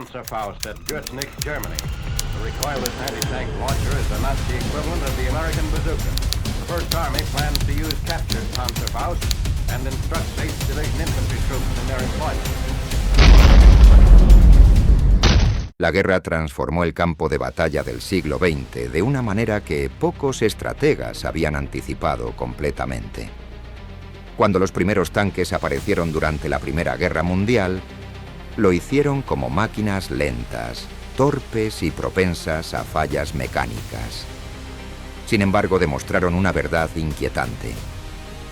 Panzerfaust at Götznick, Germany. The recoilless anti-tank launcher is the Nazi equivalent of the American bazooka. The First Army plans to use captured Panzerfaust and instructs 8th Division infantry troops in their employment. La guerra transformó el campo de batalla del siglo XX de una manera que pocos estrategas habían anticipado completamente. Cuando los primeros tanques aparecieron durante la Primera Guerra Mundial, lo hicieron como máquinas lentas, torpes y propensas a fallas mecánicas. Sin embargo, demostraron una verdad inquietante.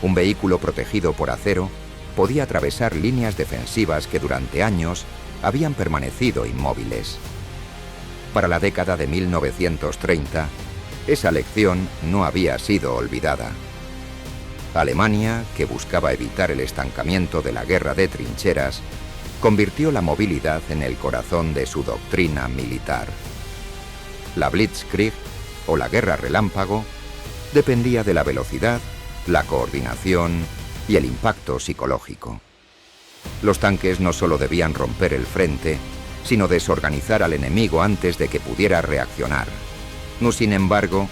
Un vehículo protegido por acero podía atravesar líneas defensivas que durante años habían permanecido inmóviles. Para la década de 1930, esa lección no había sido olvidada. Alemania, que buscaba evitar el estancamiento de la guerra de trincheras, convirtió la movilidad en el corazón de su doctrina militar. La Blitzkrieg, o la guerra relámpago, dependía de la velocidad, la coordinación y el impacto psicológico. Los tanques no solo debían romper el frente, sino desorganizar al enemigo antes de que pudiera reaccionar. No, sin embargo,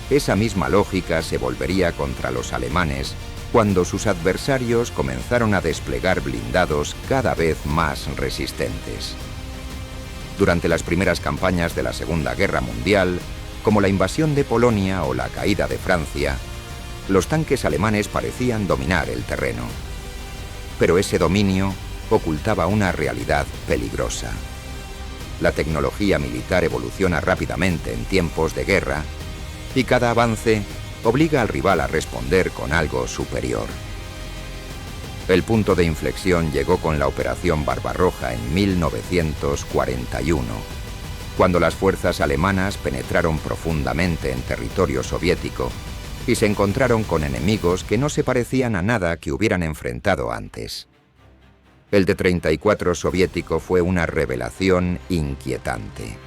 esa misma lógica se volvería contra los alemanes cuando sus adversarios comenzaron a desplegar blindados cada vez más resistentes. Durante las primeras campañas de la Segunda Guerra Mundial, como la invasión de Polonia o la caída de Francia, los tanques alemanes parecían dominar el terreno. Pero ese dominio ocultaba una realidad peligrosa. La tecnología militar evoluciona rápidamente en tiempos de guerra y cada avance obliga al rival a responder con algo superior. El punto de inflexión llegó con la Operación Barbarroja en 1941, cuando las fuerzas alemanas penetraron profundamente en territorio soviético y se encontraron con enemigos que no se parecían a nada que hubieran enfrentado antes. El D-34 soviético fue una revelación inquietante.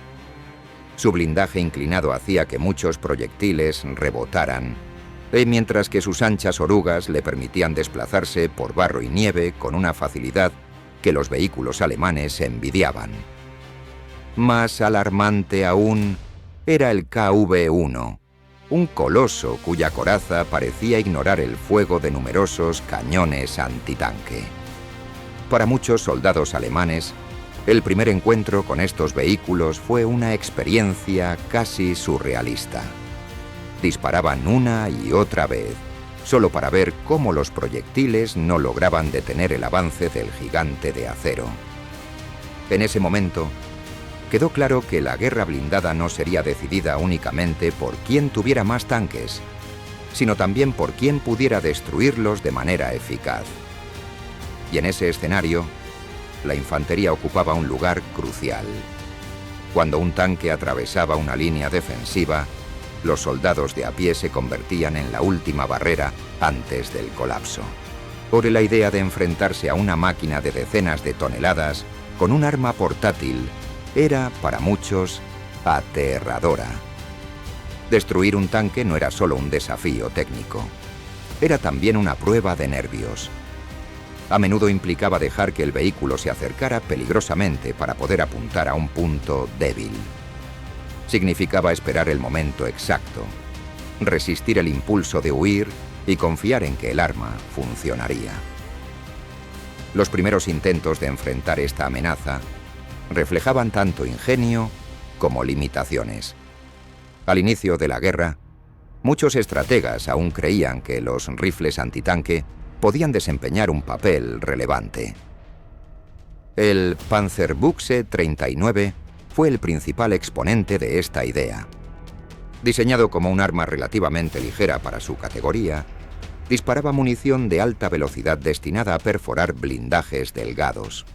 Su blindaje inclinado hacía que muchos proyectiles rebotaran, mientras que sus anchas orugas le permitían desplazarse por barro y nieve con una facilidad que los vehículos alemanes envidiaban. Más alarmante aún era el KV-1, un coloso cuya coraza parecía ignorar el fuego de numerosos cañones antitanque. Para muchos soldados alemanes, el primer encuentro con estos vehículos fue una experiencia casi surrealista. Disparaban una y otra vez, solo para ver cómo los proyectiles no lograban detener el avance del gigante de acero. En ese momento, quedó claro que la guerra blindada no sería decidida únicamente por quién tuviera más tanques, sino también por quién pudiera destruirlos de manera eficaz. Y en ese escenario, la infantería ocupaba un lugar crucial. Cuando un tanque atravesaba una línea defensiva, los soldados de a pie se convertían en la última barrera antes del colapso. Por la idea de enfrentarse a una máquina de decenas de toneladas con un arma portátil era, para muchos, aterradora. Destruir un tanque no era solo un desafío técnico, era también una prueba de nervios. A menudo implicaba dejar que el vehículo se acercara peligrosamente para poder apuntar a un punto débil. Significaba esperar el momento exacto, resistir el impulso de huir y confiar en que el arma funcionaría. Los primeros intentos de enfrentar esta amenaza reflejaban tanto ingenio como limitaciones. Al inicio de la guerra, muchos estrategas aún creían que los rifles antitanque podían desempeñar un papel relevante. El Panzerbüchse 39 fue el principal exponente de esta idea. Diseñado como un arma relativamente ligera para su categoría, disparaba munición de alta velocidad destinada a perforar blindajes delgados.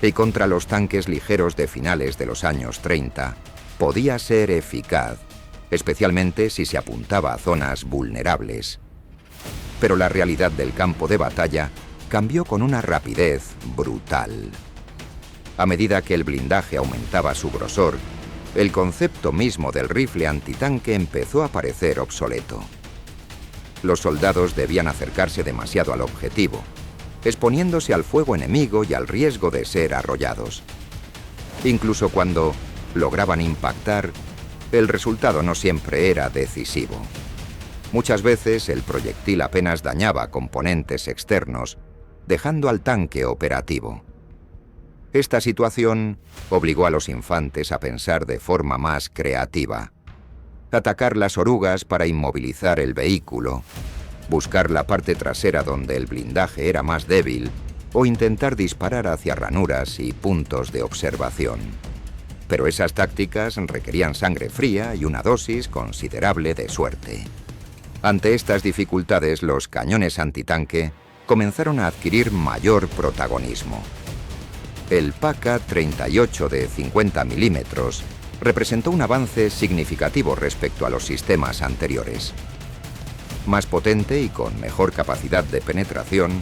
Y contra los tanques ligeros de finales de los años 30, podía ser eficaz, especialmente si se apuntaba a zonas vulnerables. Pero la realidad del campo de batalla cambió con una rapidez brutal. A medida que el blindaje aumentaba su grosor, el concepto mismo del rifle antitanque empezó a parecer obsoleto. Los soldados debían acercarse demasiado al objetivo, exponiéndose al fuego enemigo y al riesgo de ser arrollados. Incluso cuando lograban impactar, el resultado no siempre era decisivo. Muchas veces el proyectil apenas dañaba componentes externos, dejando al tanque operativo. Esta situación obligó a los infantes a pensar de forma más creativa. Atacar las orugas para inmovilizar el vehículo, buscar la parte trasera donde el blindaje era más débil o intentar disparar hacia ranuras y puntos de observación. Pero esas tácticas requerían sangre fría y una dosis considerable de suerte. Ante estas dificultades, los cañones antitanque comenzaron a adquirir mayor protagonismo. El PaK-38 de 50 milímetros representó un avance significativo respecto a los sistemas anteriores. Más potente y con mejor capacidad de penetración,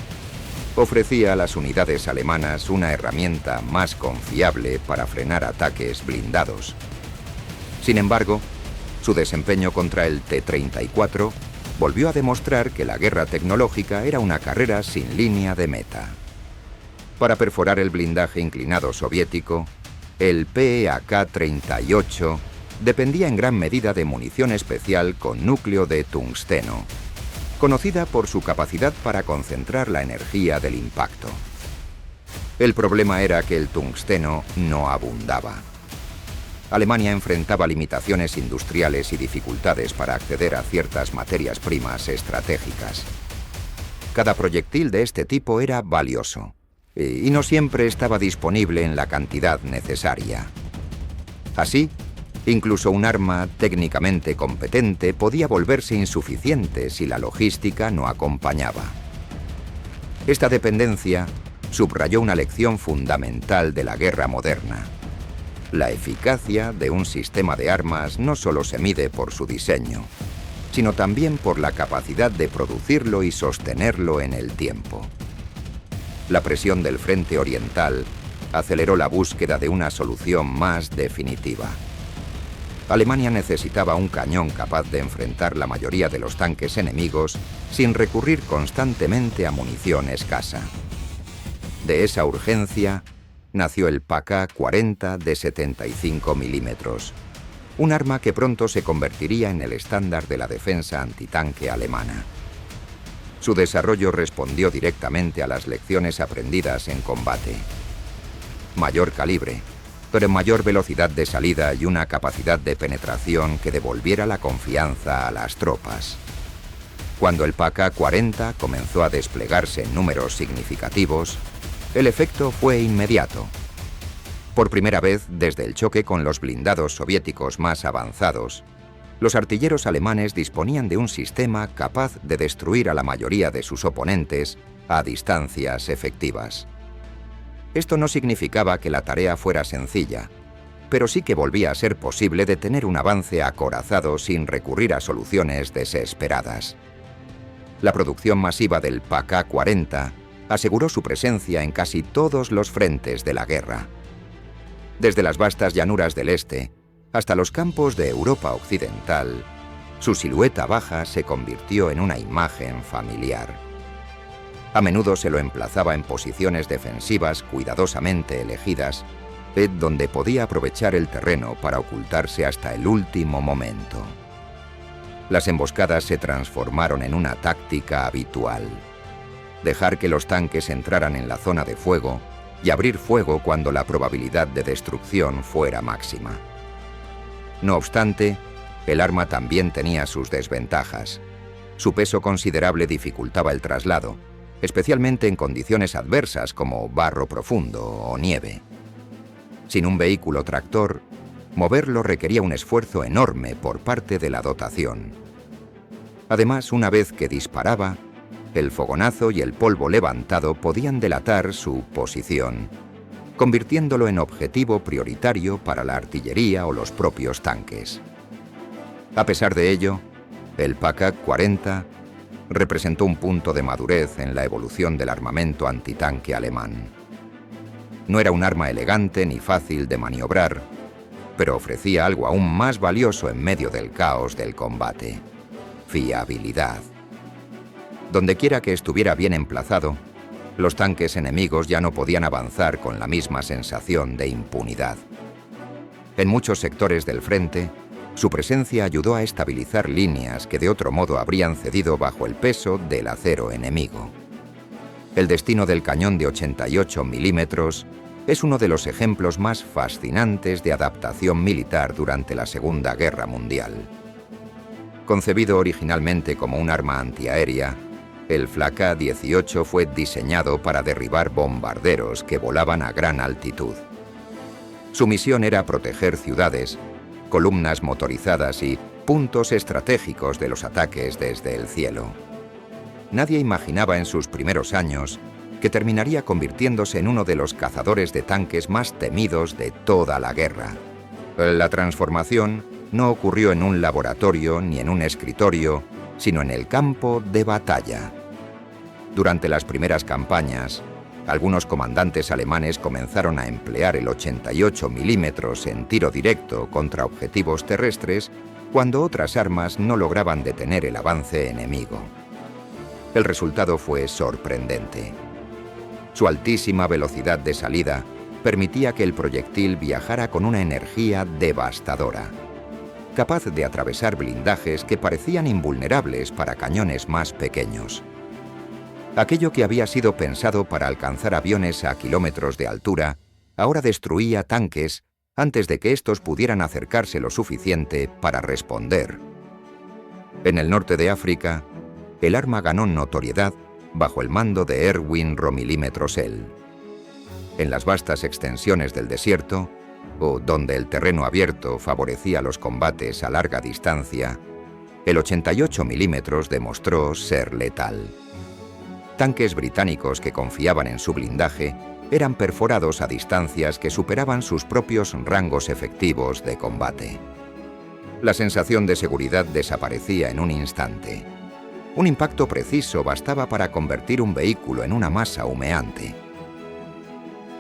ofrecía a las unidades alemanas una herramienta más confiable para frenar ataques blindados. Sin embargo, su desempeño contra el T-34 volvió a demostrar que la guerra tecnológica era una carrera sin línea de meta. Para perforar el blindaje inclinado soviético, el PaK-38 dependía en gran medida de munición especial con núcleo de tungsteno, conocida por su capacidad para concentrar la energía del impacto. El problema era que el tungsteno no abundaba. Alemania enfrentaba limitaciones industriales y dificultades para acceder a ciertas materias primas estratégicas. Cada proyectil de este tipo era valioso y no siempre estaba disponible en la cantidad necesaria. Así, incluso un arma técnicamente competente podía volverse insuficiente si la logística no acompañaba. Esta dependencia subrayó una lección fundamental de la guerra moderna. La eficacia de un sistema de armas no solo se mide por su diseño, sino también por la capacidad de producirlo y sostenerlo en el tiempo. La presión del frente oriental aceleró la búsqueda de una solución más definitiva. Alemania necesitaba un cañón capaz de enfrentar la mayoría de los tanques enemigos sin recurrir constantemente a munición escasa. De esa urgencia nació el PaK-40 de 75 milímetros, un arma que pronto se convertiría en el estándar de la defensa antitanque alemana. Su desarrollo respondió directamente a las lecciones aprendidas en combate. Mayor calibre, pero mayor velocidad de salida y una capacidad de penetración que devolviera la confianza a las tropas. Cuando el PaK-40 comenzó a desplegarse en números significativos, el efecto fue inmediato. Por primera vez desde el choque con los blindados soviéticos más avanzados, los artilleros alemanes disponían de un sistema capaz de destruir a la mayoría de sus oponentes a distancias efectivas. Esto no significaba que la tarea fuera sencilla, pero sí que volvía a ser posible detener un avance acorazado sin recurrir a soluciones desesperadas. La producción masiva del PaK-40 aseguró su presencia en casi todos los frentes de la guerra. Desde las vastas llanuras del este hasta los campos de Europa occidental, su silueta baja se convirtió en una imagen familiar. A menudo se lo emplazaba en posiciones defensivas cuidadosamente elegidas, donde podía aprovechar el terreno para ocultarse hasta el último momento. Las emboscadas se transformaron en una táctica habitual. Dejar que los tanques entraran en la zona de fuego y abrir fuego cuando la probabilidad de destrucción fuera máxima. No obstante, el arma también tenía sus desventajas. Su peso considerable dificultaba el traslado, especialmente en condiciones adversas como barro profundo o nieve. Sin un vehículo tractor, moverlo requería un esfuerzo enorme por parte de la dotación. Además, una vez que disparaba, el fogonazo y el polvo levantado podían delatar su posición, convirtiéndolo en objetivo prioritario para la artillería o los propios tanques. A pesar de ello, el PaK-40 representó un punto de madurez en la evolución del armamento antitanque alemán. No era un arma elegante ni fácil de maniobrar, pero ofrecía algo aún más valioso en medio del caos del combate: fiabilidad. Dondequiera que estuviera bien emplazado, los tanques enemigos ya no podían avanzar con la misma sensación de impunidad. En muchos sectores del frente, su presencia ayudó a estabilizar líneas que de otro modo habrían cedido bajo el peso del acero enemigo. El destino del cañón de 88 milímetros es uno de los ejemplos más fascinantes de adaptación militar durante la Segunda Guerra Mundial. Concebido originalmente como un arma antiaérea, el Flak A-18 fue diseñado para derribar bombarderos que volaban a gran altitud. Su misión era proteger ciudades, columnas motorizadas y puntos estratégicos de los ataques desde el cielo. Nadie imaginaba en sus primeros años que terminaría convirtiéndose en uno de los cazadores de tanques más temidos de toda la guerra. La transformación no ocurrió en un laboratorio ni en un escritorio, sino en el campo de batalla. Durante las primeras campañas, algunos comandantes alemanes comenzaron a emplear el 88 milímetros en tiro directo contra objetivos terrestres cuando otras armas no lograban detener el avance enemigo. El resultado fue sorprendente. Su altísima velocidad de salida permitía que el proyectil viajara con una energía devastadora, capaz de atravesar blindajes que parecían invulnerables para cañones más pequeños. Aquello que había sido pensado para alcanzar aviones a kilómetros de altura, ahora destruía tanques antes de que estos pudieran acercarse lo suficiente para responder. En el norte de África, el arma ganó notoriedad bajo el mando de Erwin Romilly-Metrosel. En las vastas extensiones del desierto, o donde el terreno abierto favorecía los combates a larga distancia, el 88 milímetros demostró ser letal. Tanques británicos que confiaban en su blindaje eran perforados a distancias que superaban sus propios rangos efectivos de combate. La sensación de seguridad desaparecía en un instante. Un impacto preciso bastaba para convertir un vehículo en una masa humeante.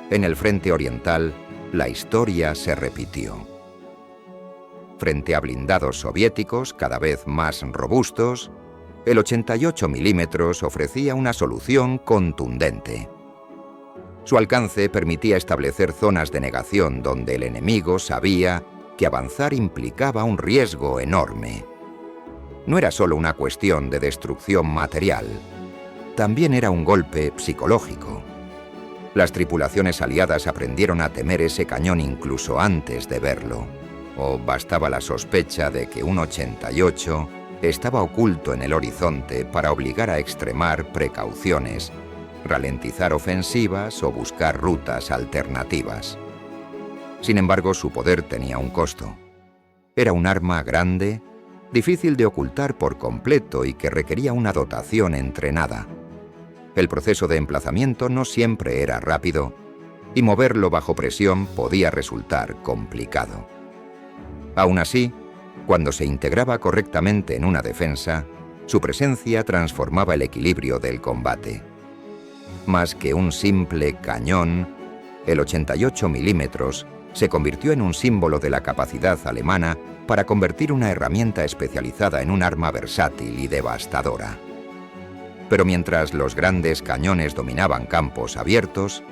En el frente oriental, la historia se repitió. Frente a blindados soviéticos cada vez más robustos, el 88 milímetros ofrecía una solución contundente. Su alcance permitía establecer zonas de negación donde el enemigo sabía que avanzar implicaba un riesgo enorme. No era solo una cuestión de destrucción material, también era un golpe psicológico. Las tripulaciones aliadas aprendieron a temer ese cañón incluso antes de verlo, o bastaba la sospecha de que un 88 estaba oculto en el horizonte para obligar a extremar precauciones, ralentizar ofensivas o buscar rutas alternativas. Sin embargo, su poder tenía un costo. Era un arma grande, difícil de ocultar por completo y que requería una dotación entrenada. El proceso de emplazamiento no siempre era rápido y moverlo bajo presión podía resultar complicado. Aún así, cuando se integraba correctamente en una defensa, su presencia transformaba el equilibrio del combate. Más que un simple cañón, el 88 milímetros se convirtió en un símbolo de la capacidad alemana para convertir una herramienta especializada en un arma versátil y devastadora. Pero mientras los grandes cañones dominaban campos abiertos,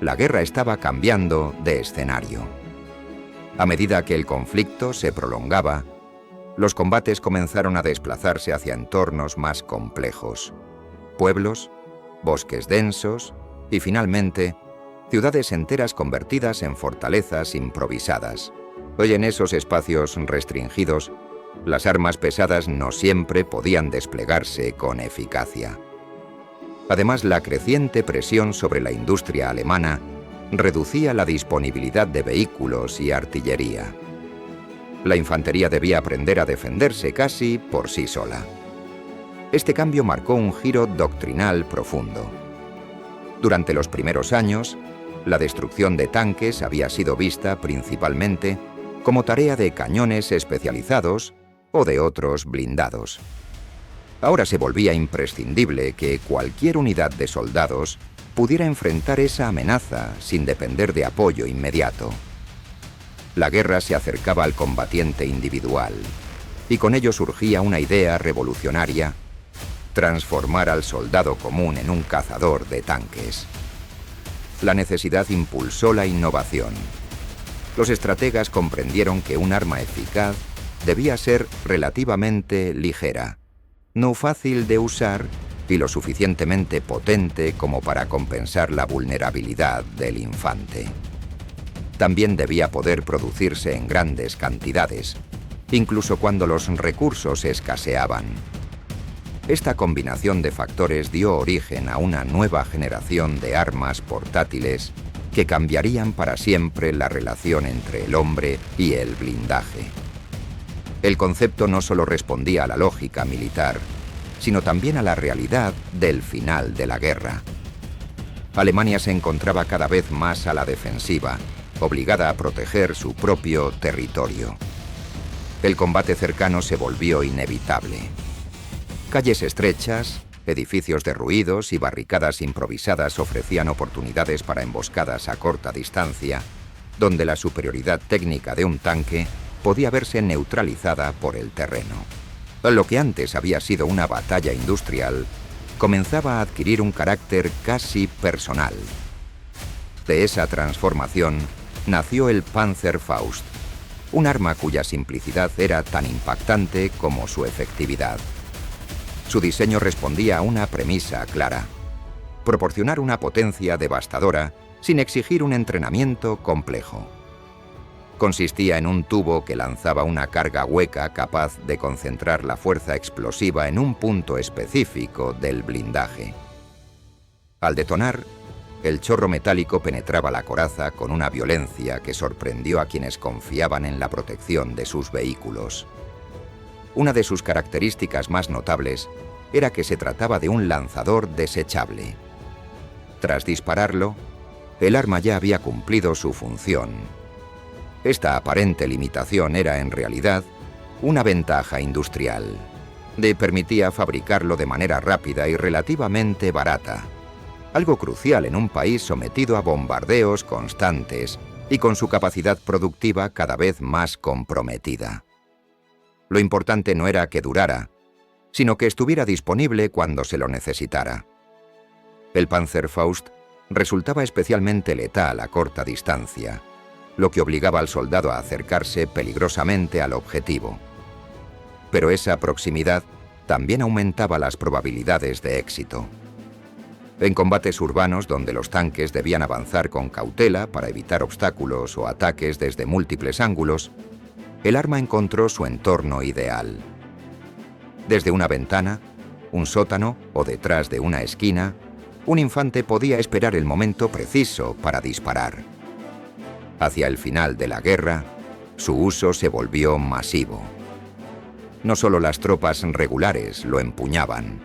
la guerra estaba cambiando de escenario. A medida que el conflicto se prolongaba, los combates comenzaron a desplazarse hacia entornos más complejos: pueblos, bosques densos y, finalmente, ciudades enteras convertidas en fortalezas improvisadas. Hoy, en esos espacios restringidos, las armas pesadas no siempre podían desplegarse con eficacia. Además, la creciente presión sobre la industria alemana reducía la disponibilidad de vehículos y artillería. La infantería debía aprender a defenderse casi por sí sola. Este cambio marcó un giro doctrinal profundo. Durante los primeros años, la destrucción de tanques había sido vista principalmente como tarea de cañones especializados o de otros blindados. Ahora se volvía imprescindible que cualquier unidad de soldados pudiera enfrentar esa amenaza sin depender de apoyo inmediato. La guerra se acercaba al combatiente individual, y con ello surgía una idea revolucionaria: transformar al soldado común en un cazador de tanques. La necesidad impulsó la innovación. Los estrategas comprendieron que un arma eficaz debía ser relativamente ligera, no fácil de usar y lo suficientemente potente como para compensar la vulnerabilidad del infante. También debía poder producirse en grandes cantidades, incluso cuando los recursos escaseaban. Esta combinación de factores dio origen a una nueva generación de armas portátiles que cambiarían para siempre la relación entre el hombre y el blindaje. El concepto no solo respondía a la lógica militar, sino también a la realidad del final de la guerra. Alemania se encontraba cada vez más a la defensiva, obligada a proteger su propio territorio. El combate cercano se volvió inevitable. Calles estrechas, edificios derruidos y barricadas improvisadas ofrecían oportunidades para emboscadas a corta distancia, donde la superioridad técnica de un tanque podía verse neutralizada por el terreno. Lo que antes había sido una batalla industrial comenzaba a adquirir un carácter casi personal. De esa transformación nació el Panzerfaust, un arma cuya simplicidad era tan impactante como su efectividad. Su diseño respondía a una premisa clara: proporcionar una potencia devastadora sin exigir un entrenamiento complejo. Consistía en un tubo que lanzaba una carga hueca capaz de concentrar la fuerza explosiva en un punto específico del blindaje. Al detonar, el chorro metálico penetraba la coraza con una violencia que sorprendió a quienes confiaban en la protección de sus vehículos. Una de sus características más notables era que se trataba de un lanzador desechable. Tras dispararlo, el arma ya había cumplido su función. Esta aparente limitación era, en realidad, una ventaja industrial. Le permitía fabricarlo de manera rápida y relativamente barata, algo crucial en un país sometido a bombardeos constantes y con su capacidad productiva cada vez más comprometida. Lo importante no era que durara, sino que estuviera disponible cuando se lo necesitara. El Panzerfaust resultaba especialmente letal a corta distancia, lo que obligaba al soldado a acercarse peligrosamente al objetivo. Pero esa proximidad también aumentaba las probabilidades de éxito. En combates urbanos donde los tanques debían avanzar con cautela para evitar obstáculos o ataques desde múltiples ángulos, el arma encontró su entorno ideal. Desde una ventana, un sótano o detrás de una esquina, un infante podía esperar el momento preciso para disparar. Hacia el final de la guerra, su uso se volvió masivo. No solo las tropas regulares lo empuñaban,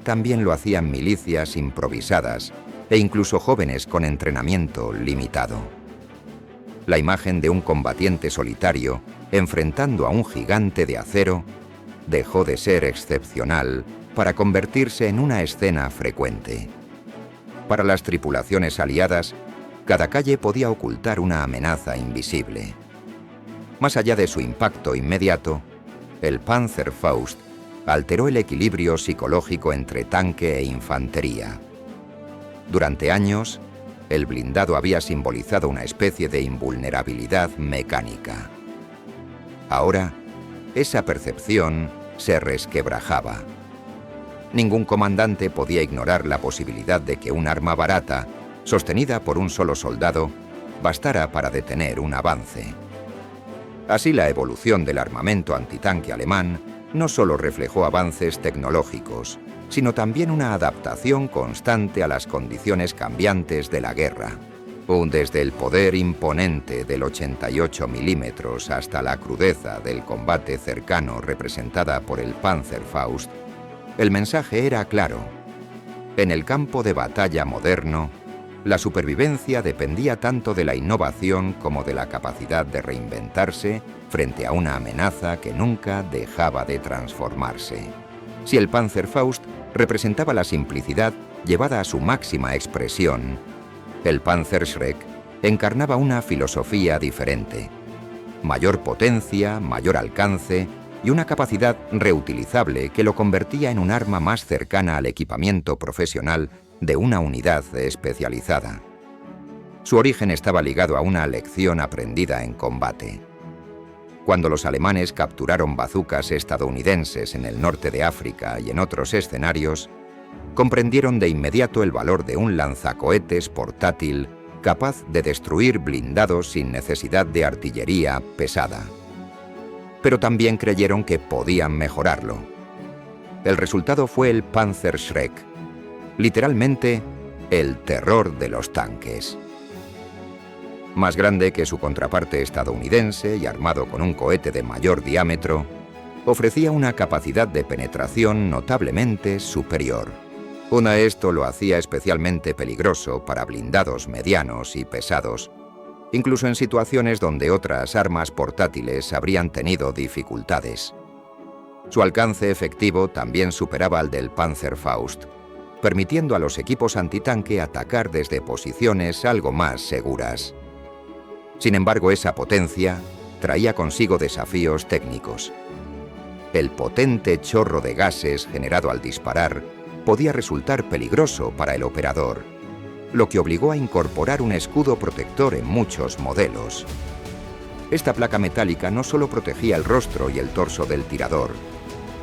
también lo hacían milicias improvisadas e incluso jóvenes con entrenamiento limitado. La imagen de un combatiente solitario enfrentando a un gigante de acero dejó de ser excepcional para convertirse en una escena frecuente. Para las tripulaciones aliadas, cada calle podía ocultar una amenaza invisible. Más allá de su impacto inmediato, el Panzerfaust alteró el equilibrio psicológico entre tanque e infantería. Durante años, el blindado había simbolizado una especie de invulnerabilidad mecánica. Ahora, esa percepción se resquebrajaba. Ningún comandante podía ignorar la posibilidad de que un arma barata, sostenida por un solo soldado, bastara para detener un avance. Así, la evolución del armamento antitanque alemán no solo reflejó avances tecnológicos, sino también una adaptación constante a las condiciones cambiantes de la guerra. Desde el poder imponente del 88 milímetros hasta la crudeza del combate cercano representada por el Panzerfaust, el mensaje era claro. En el campo de batalla moderno, la supervivencia dependía tanto de la innovación como de la capacidad de reinventarse frente a una amenaza que nunca dejaba de transformarse. Si el Panzerfaust representaba la simplicidad llevada a su máxima expresión, el Panzerschreck encarnaba una filosofía diferente: mayor potencia, mayor alcance y una capacidad reutilizable que lo convertía en un arma más cercana al equipamiento profesional de una unidad especializada. Su origen estaba ligado a una lección aprendida en combate. Cuando los alemanes capturaron bazucas estadounidenses en el norte de África y en otros escenarios, comprendieron de inmediato el valor de un lanzacohetes portátil capaz de destruir blindados sin necesidad de artillería pesada. Pero también creyeron que podían mejorarlo. El resultado fue el Panzerschreck, literalmente el terror de los tanques. Más grande que su contraparte estadounidense y armado con un cohete de mayor diámetro, ofrecía una capacidad de penetración notablemente superior. Esto lo hacía especialmente peligroso para blindados medianos y pesados, incluso en situaciones donde otras armas portátiles habrían tenido dificultades. Su alcance efectivo también superaba al del Panzerfaust, permitiendo a los equipos antitanque atacar desde posiciones algo más seguras. Sin embargo, esa potencia traía consigo desafíos técnicos. El potente chorro de gases generado al disparar podía resultar peligroso para el operador, lo que obligó a incorporar un escudo protector en muchos modelos. Esta placa metálica no solo protegía el rostro y el torso del tirador,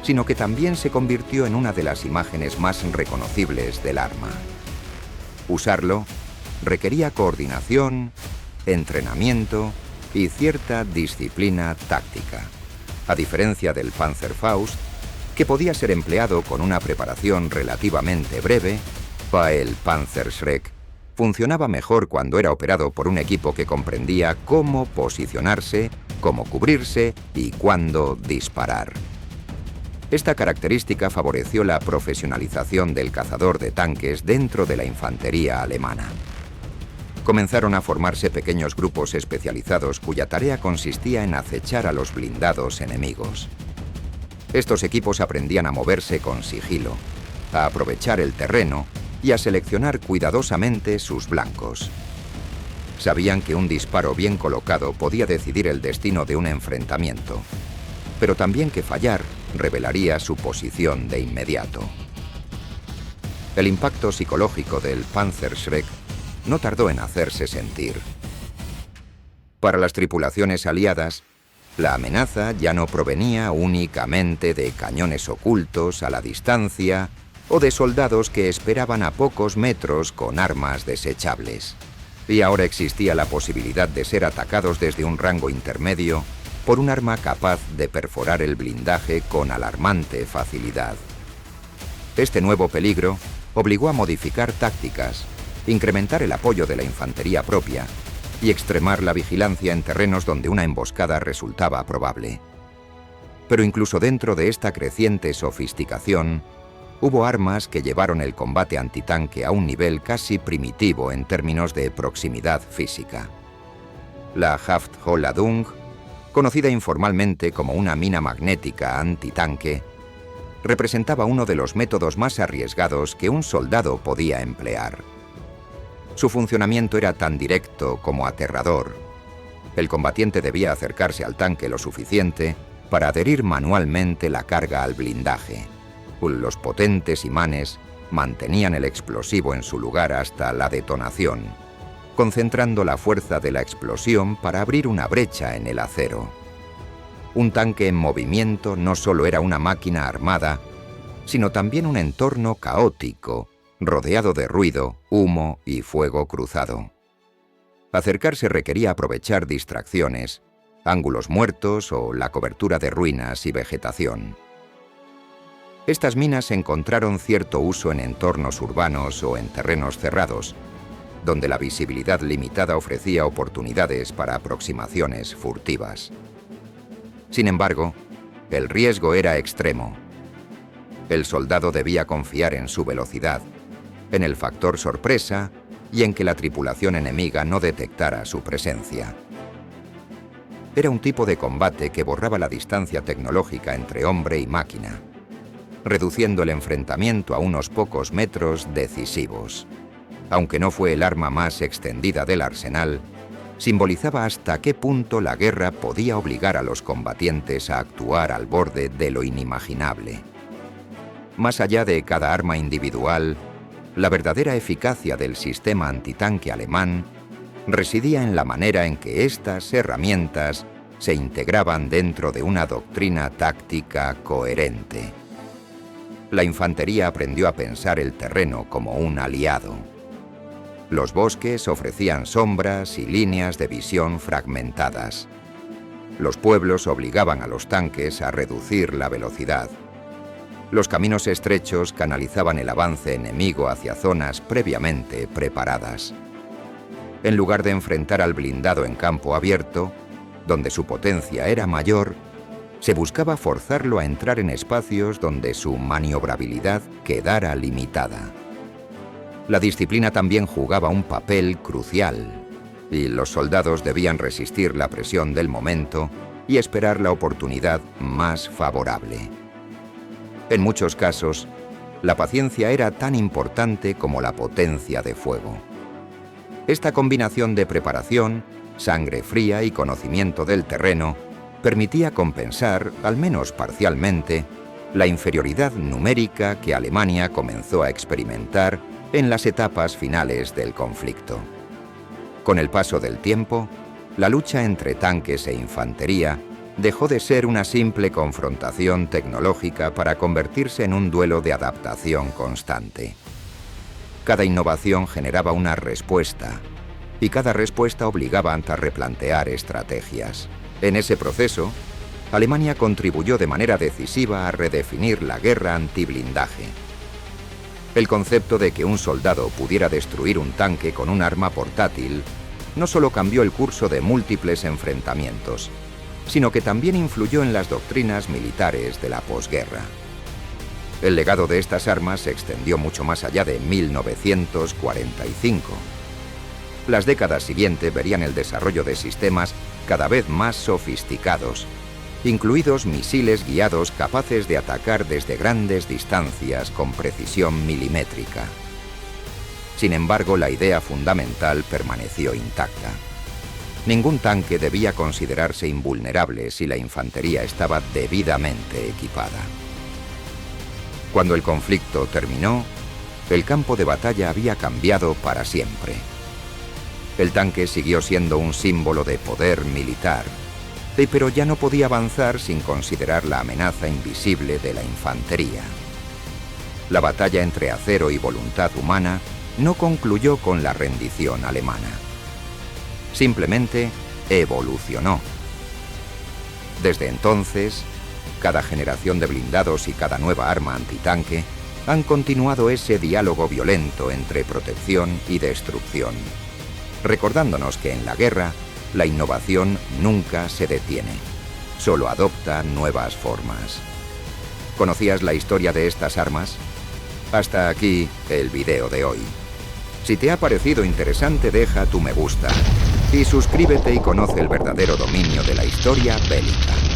sino que también se convirtió en una de las imágenes más reconocibles del arma. Usarlo requería coordinación, entrenamiento y cierta disciplina táctica, a diferencia del Panzerfaust, que podía ser empleado con una preparación relativamente breve. El Panzerschreck funcionaba mejor cuando era operado por un equipo que comprendía cómo posicionarse, cómo cubrirse y cuándo disparar. Esta característica favoreció la profesionalización del cazador de tanques dentro de la infantería alemana. Comenzaron a formarse pequeños grupos especializados cuya tarea consistía en acechar a los blindados enemigos. Estos equipos aprendían a moverse con sigilo, a aprovechar el terreno y a seleccionar cuidadosamente sus blancos. Sabían que un disparo bien colocado podía decidir el destino de un enfrentamiento, pero también que fallar revelaría su posición de inmediato. El impacto psicológico del Panzerschreck no tardó en hacerse sentir. Para las tripulaciones aliadas, la amenaza ya no provenía únicamente de cañones ocultos a la distancia o de soldados que esperaban a pocos metros con armas desechables. Y ahora existía la posibilidad de ser atacados desde un rango intermedio por un arma capaz de perforar el blindaje con alarmante facilidad. Este nuevo peligro obligó a modificar tácticas, incrementar el apoyo de la infantería propia y extremar la vigilancia en terrenos donde una emboscada resultaba probable. Pero incluso dentro de esta creciente sofisticación, hubo armas que llevaron el combate antitanque a un nivel casi primitivo en términos de proximidad física. La Haftholladung, conocida informalmente como una mina magnética antitanque, representaba uno de los métodos más arriesgados que un soldado podía emplear. Su funcionamiento era tan directo como aterrador. El combatiente debía acercarse al tanque lo suficiente para adherir manualmente la carga al blindaje. Los potentes imanes mantenían el explosivo en su lugar hasta la detonación, concentrando la fuerza de la explosión para abrir una brecha en el acero. Un tanque en movimiento no solo era una máquina armada, sino también un entorno caótico, rodeado de ruido, humo y fuego cruzado. Acercarse requería aprovechar distracciones, ángulos muertos o la cobertura de ruinas y vegetación. Estas minas encontraron cierto uso en entornos urbanos o en terrenos cerrados, donde la visibilidad limitada ofrecía oportunidades para aproximaciones furtivas. Sin embargo, el riesgo era extremo. El soldado debía confiar en su velocidad, en el factor sorpresa y en que la tripulación enemiga no detectara su presencia. Era un tipo de combate que borraba la distancia tecnológica entre hombre y máquina, reduciendo el enfrentamiento a unos pocos metros decisivos. Aunque no fue el arma más extendida del arsenal, simbolizaba hasta qué punto la guerra podía obligar a los combatientes a actuar al borde de lo inimaginable. Más allá de cada arma individual, la verdadera eficacia del sistema antitanque alemán residía en la manera en que estas herramientas se integraban dentro de una doctrina táctica coherente. La infantería aprendió a pensar el terreno como un aliado. Los bosques ofrecían sombras y líneas de visión fragmentadas. Los pueblos obligaban a los tanques a reducir la velocidad. Los caminos estrechos canalizaban el avance enemigo hacia zonas previamente preparadas. En lugar de enfrentar al blindado en campo abierto, donde su potencia era mayor, se buscaba forzarlo a entrar en espacios donde su maniobrabilidad quedara limitada. La disciplina también jugaba un papel crucial, y los soldados debían resistir la presión del momento y esperar la oportunidad más favorable. En muchos casos, la paciencia era tan importante como la potencia de fuego. Esta combinación de preparación, sangre fría y conocimiento del terreno permitía compensar, al menos parcialmente, la inferioridad numérica que Alemania comenzó a experimentar en las etapas finales del conflicto. Con el paso del tiempo, la lucha entre tanques e infantería dejó de ser una simple confrontación tecnológica para convertirse en un duelo de adaptación constante. Cada innovación generaba una respuesta, y cada respuesta obligaba a replantear estrategias. En ese proceso, Alemania contribuyó de manera decisiva a redefinir la guerra antiblindaje. El concepto de que un soldado pudiera destruir un tanque con un arma portátil no solo cambió el curso de múltiples enfrentamientos, sino que también influyó en las doctrinas militares de la posguerra. El legado de estas armas se extendió mucho más allá de 1945. Las décadas siguientes verían el desarrollo de sistemas cada vez más sofisticados, incluidos misiles guiados capaces de atacar desde grandes distancias con precisión milimétrica. Sin embargo, la idea fundamental permaneció intacta. Ningún tanque debía considerarse invulnerable si la infantería estaba debidamente equipada. Cuando el conflicto terminó, el campo de batalla había cambiado para siempre. El tanque siguió siendo un símbolo de poder militar, pero ya no podía avanzar sin considerar la amenaza invisible de la infantería. La batalla entre acero y voluntad humana no concluyó con la rendición alemana. Simplemente evolucionó. Desde entonces, cada generación de blindados y cada nueva arma antitanque han continuado ese diálogo violento entre protección y destrucción, recordándonos que en la guerra, la innovación nunca se detiene, solo adopta nuevas formas. ¿Conocías la historia de estas armas? Hasta aquí el video de hoy. Si te ha parecido interesante, deja tu me gusta y suscríbete y conoce el verdadero dominio de la historia bélica.